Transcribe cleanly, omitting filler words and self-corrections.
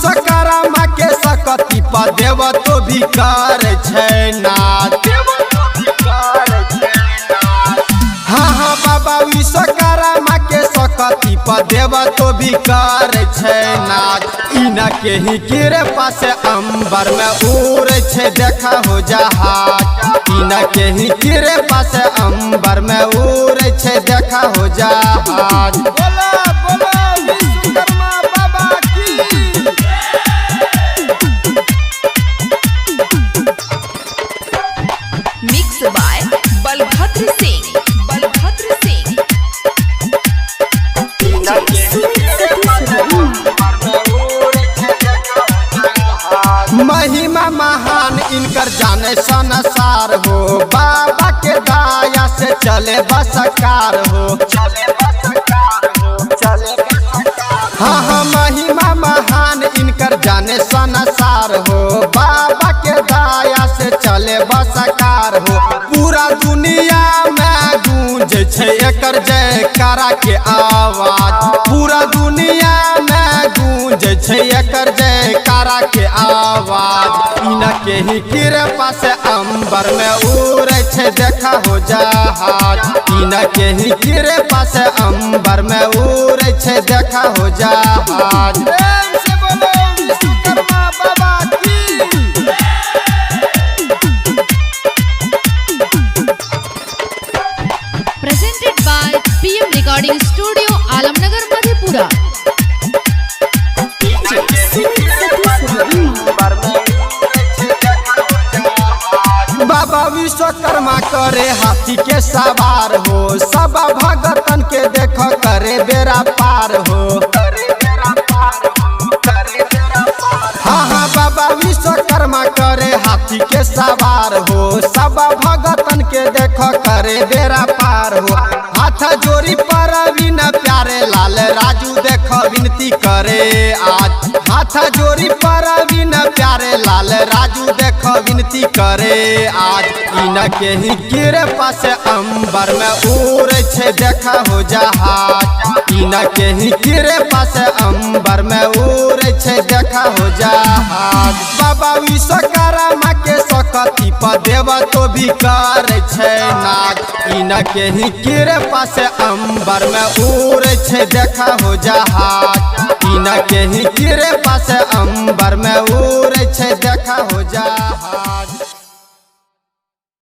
विश्वकर्मा के सकती पर देव तो भी कर नाच। हाँ बाबा विश्वकर्मा के सकती पर देव तो भी कर नाच। इनके ही कृपा से अंबर में उड़े छे देखा हो जहाज। इनके ही कृपा से अंबर में उड़े छे देखा हो जहाज। बोला बोला विश्वकर्मा बाबा की। Mix by Balbhadra Singh. बलभद्र सिंह महिमा महान इनकर जाने संसार हो। बाबा के दया से चले बसकार हो। हाँ महिमा महान इनकर जाने संसार हो। बाबा के दया से चले बसकार हो। पूरा दुनिया में गूंज छे एकर जयकारा के आवाज। पूरा दुनिया में गूंज छे एकर जयकारा के आवाज। इनके ही कृपा से अंबर में उड़े छे देखा हो जहाज। इनके ही कृपा से अंबर में उड़े छे देखा हो जहाज। प्रेम से बोलो विश्वकर्मा बाबा की। presented by PM Recording Studio, Alamnagar, Madhepura। बाबा विश्वकर्मा करे हाथी के सवार हो। सब भगतन के देख करे बेरा पार हो। हाँ बाबा विश्वकर्मा करे हाथी के सवार हो। सब भगतन के देख करे बेरा पार हो। हाथ जोड़ी पर बिना प्यारे लाल राजू देख विनती करे आज। हाथ जोड़ी पर बिना प्यारे लाल राजू देख विनती करे आज। इनके ही कृपा से अंबर में उड़े छे देखा हो जहाज। इनके ही कृपा से अंबर में उड़े छे देखा हो जहाज। बाबा विश्वकर्मा के सकती पर देव तो भी कर नाच। इनके ही कृपा से अंबर में उड़े छे देखा हो जहाज। इनके ही कृपा से अंबर में उड़े छे देखा हो जहाज।